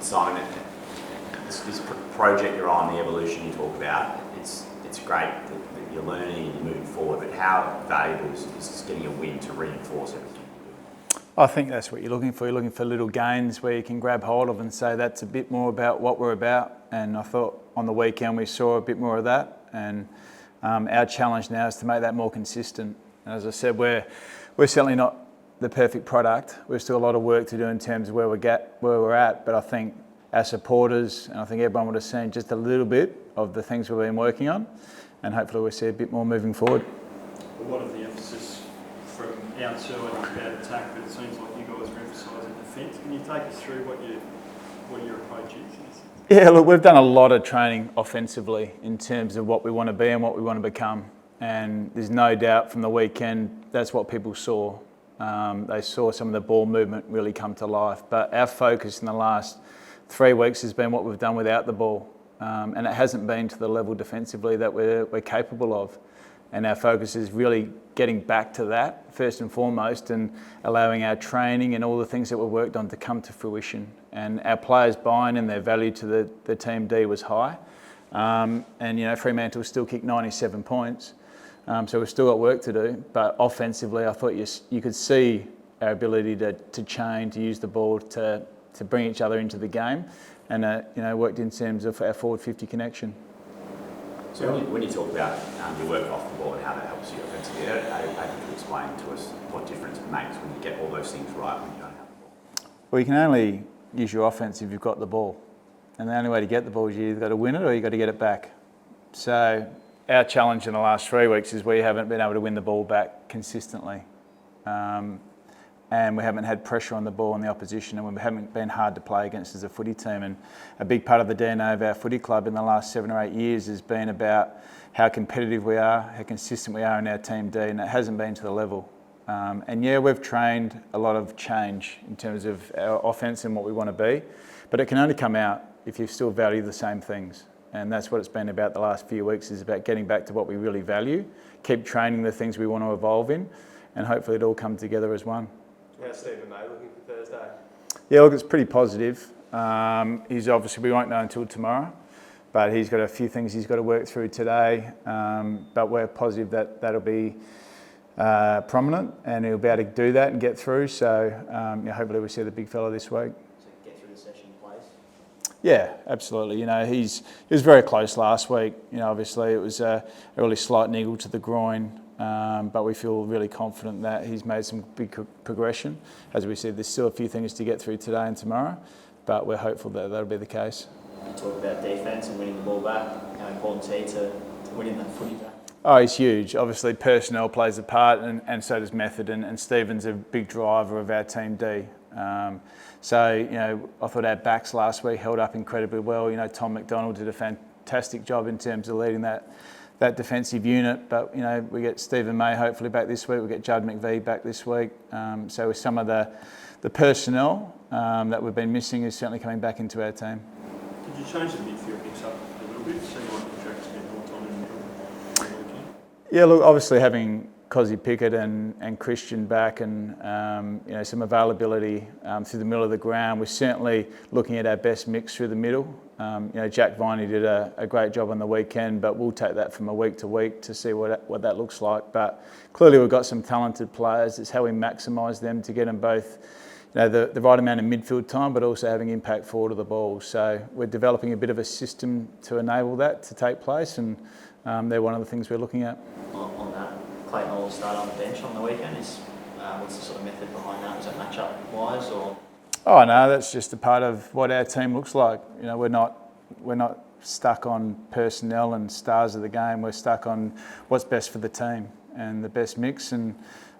Simon, this project you're on, the evolution you talk about, it's great that you're learning and you're moving forward, but how valuable is getting a win to reinforce everything you do? I think that's what you're looking for. You're looking for little gains where you can grab hold of and say that's a bit more about what we're about. And I thought on the weekend we saw a bit more of that. And our challenge now is to make that more consistent. And as I said, we're certainly not the perfect product. We've still a lot of work to do in terms of where we're at. But I think our supporters and I think everyone would have seen just a little bit of the things we've been working on. And hopefully we'll see a bit more moving forward. A lot of the emphasis from outside about attack, but it seems like you guys are emphasising defence. Can you take us through what your approach is? Yeah, look, we've done a lot of training offensively in terms of what we want to be and what we want to become. And there's no doubt from the weekend that's what people saw. They saw some of the ball movement really come to life. But our focus in the last 3 weeks has been what we've done without the ball. And it hasn't been to the level defensively that we're capable of. And our focus is really getting back to that first and foremost and allowing our training and all the things that we've worked on to come to fruition. And our players' buy-in and their value to the team D was high. And Fremantle still kicked 97 points. So we've still got work to do. But offensively, I thought you could see our ability to chain, to use the ball, to bring each other into the game. And worked in terms of our forward 50 connection. So when you talk about your work off the ball and how that helps you offensively, how do you explain to us what difference it makes when you get all those things right when you don't have the ball? Well, you can only use your offense if you've got the ball. And the only way to get the ball is you either got to win it or you got to get it back. So our challenge in the last 3 weeks is we haven't been able to win the ball back consistently. And we haven't had pressure on the ball in the opposition, and we haven't been hard to play against as a footy team. And a big part of the DNA of our footy club in the last 7 or 8 years has been about how competitive we are, how consistent we are in our team D, and it hasn't been to the level. We've trained a lot of change in terms of our offence and what we want to be, but it can only come out if you still value the same things. And that's what it's been about the last few weeks, is about getting back to what we really value, keep training the things we want to evolve in, and hopefully it all come together as one. How's Stephen May looking for Thursday? Yeah, look, it's pretty positive. He's obviously, we won't know until tomorrow, but he's got a few things he's got to work through today. But we're positive that that'll be prominent and he'll be able to do that and get through. So hopefully we'll see the big fella this week. So get through the session, please. Yeah, absolutely. He was very close last week. Obviously it was a really slight niggle to the groin. But we feel really confident that he's made some big progression. As we said, there's still a few things to get through today and tomorrow, but we're hopeful that that'll be the case. You talk about defence and winning the ball back. How important is he to winning that footy back? Oh, he's huge. Obviously, personnel plays a part, and so does method. And Stephen's a big driver of our team D. I thought our backs last week held up incredibly well. Tom McDonald did a fantastic job in terms of leading that defensive unit, but we get Stephen May hopefully back this week. We get Judd McVie back this week. So with some of the personnel that we've been missing is certainly coming back into our team. Did you change the midfield mix up a little bit so you want to contract to spend more time in the middle? Yeah, look, obviously having Cozzy Pickett and Christian back and some availability through the middle of the ground, we're certainly looking at our best mix through the middle. Jack Viney did a great job on the weekend, but we'll take that from a week to week to see what that looks like. But clearly we've got some talented players. It's how we maximise them to get them both the right amount of midfield time, but also having impact forward of the ball. So we're developing a bit of a system to enable that to take place, and they're one of the things we're looking at. On that, Clayton Hall will start on the bench on the weekend. What's the sort of method behind that? Is it match-up wise or...? Oh no, that's just a part of what our team looks like. We're not stuck on personnel and stars of the game. We're stuck on what's best for the team and the best mix and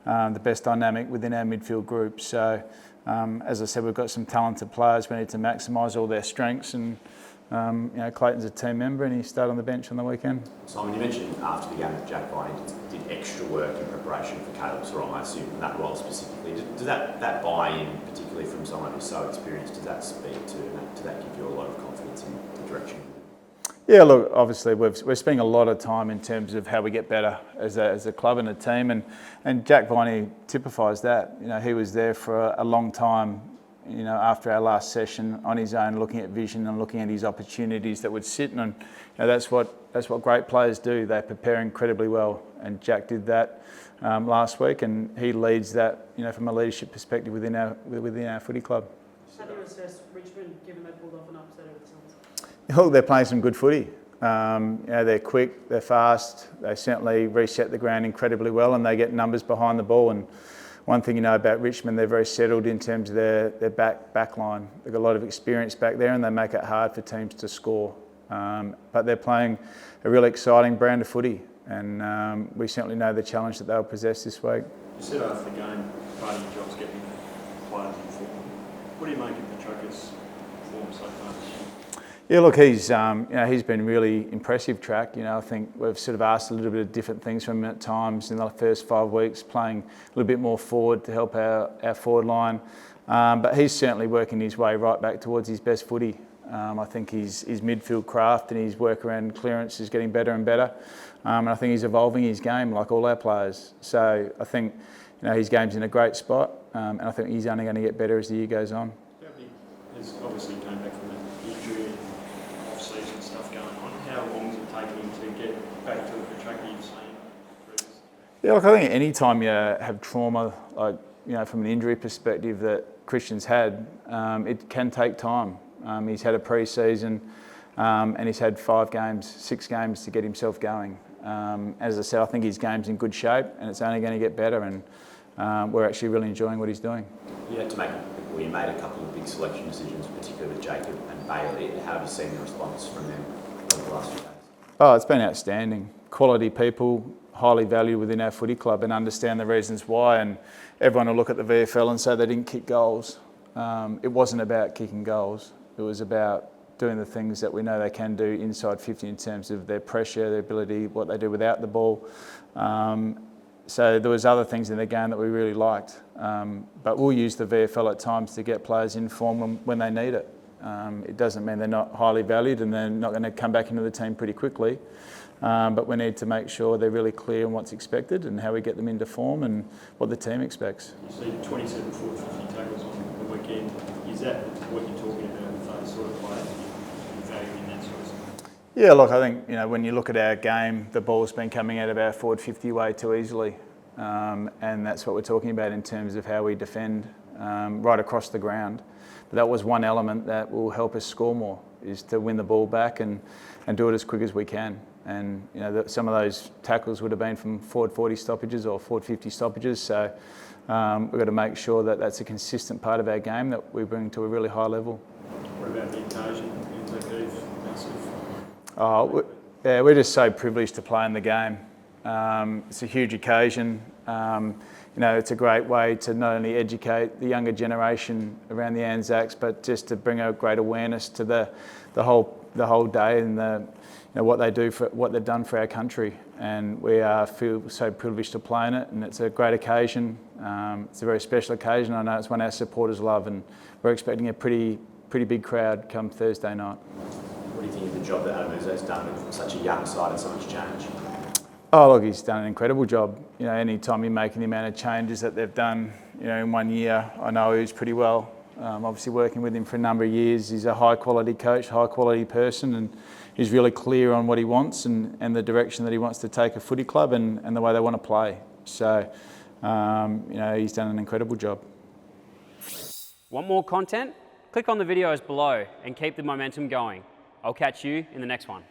the best dynamic within our midfield group. So, as I said, we've got some talented players. We need to maximise all their strengths, and Clayton's a team member and he started on the bench on the weekend. Simon, you mentioned after the game that Jack Viney did extra work in preparation for Caleb Sarong, I assume, in that role specifically. Does that buy-in, particularly from someone who's so experienced, does that speak to, does that give you a lot of confidence in the direction? Yeah, look, obviously we're spending a lot of time in terms of how we get better as a club and a team, and Jack Viney typifies that. He was there for a long time after our last session on his own, looking at vision and looking at his opportunities that would sit. And that's what great players do. They prepare incredibly well. And Jack did that last week, and he leads that, from a leadership perspective within our footy club. How do you assess Richmond, given they pulled off an upset over the Suns? Look, they're playing some good footy. They're quick, they're fast. They certainly reset the ground incredibly well, and they get numbers behind the ball. And one thing about Richmond, they're very settled in terms of their back line. They've got a lot of experience back there, and they make it hard for teams to score. But they're playing a really exciting brand of footy, and we certainly know the challenge that they'll possess this week. You said after the game, part of your job's getting players in form. What do you make of Petrarca's form so far this year? Yeah, look, he's been really impressive, Track. I think we've sort of asked a little bit of different things from him at times in the first 5 weeks, playing a little bit more forward to help our forward line. But he's certainly working his way right back towards his best footy. I think his midfield craft and his work around clearance is getting better and better. And I think he's evolving his game like all our players. So I think his game's in a great spot, and I think he's only going to get better as the year goes on. He's obviously came back from an injury and off-season stuff going on. How long is it taking him to get back to the Petrarca you've seen previously? Yeah, look, I think any time you have trauma, like from an injury perspective that Christian's had, it can take time. He's had a pre-season, and he's had 6 games to get himself going. As I said, I think his game's in good shape, and it's only going to get better, and we're actually really enjoying what he's doing. You made a couple of big selection decisions, particularly with Jacob and Bailey. How have you seen the response from them over the last few days? Oh, it's been outstanding. Quality people, highly valued within our footy club, and understand the reasons why. And everyone will look at the VFL and say they didn't kick goals. It wasn't about kicking goals. It was about doing the things that we know they can do inside 50 in terms of their pressure, their ability, what they do without the ball. So there was other things in the game that we really liked. But we'll use the VFL at times to get players in form when they need it. It doesn't mean they're not highly valued and they're not going to come back into the team pretty quickly. But we need to make sure they're really clear on what's expected and how we get them into form and what the team expects. You see 27 forward 50 tackles on the weekend. Is that what you're talking about with those sort of players? Valuing that sort of stuff? Yeah, look, I think when you look at our game, the ball's been coming out of our forward 50 way too easily, and that's what we're talking about in terms of how we defend right across the ground. But that was one element that will help us score more, is to win the ball back and do it as quick as we can. And some of those tackles would have been from forward 40 stoppages or forward 50 stoppages. So we've got to make sure that that's a consistent part of our game that we bring to a really high level. What about the occasion? Massive. Oh, yeah, we're just so privileged to play in the game. It's a huge occasion. It's a great way to not only educate the younger generation around the Anzacs, but just to bring a great awareness to the whole day and what they do what they've done for our country. And we feel so privileged to play in it, and it's a great occasion. It's a very special occasion. I know it's one our supporters love, and we're expecting a pretty big crowd come Thursday night. What do you think of the job that Adam Uzo's done with such a young side and so much change? Oh, look, he's done an incredible job. Any time you're making the amount of changes that they've done, in 1 year, I know he's pretty well. Obviously working with him for a number of years. He's a high quality coach, high quality person, and he's really clear on what he wants and the direction that he wants to take a footy club and the way they want to play. So, he's done an incredible job. Want more content? Click on the videos below and keep the momentum going. I'll catch you in the next one.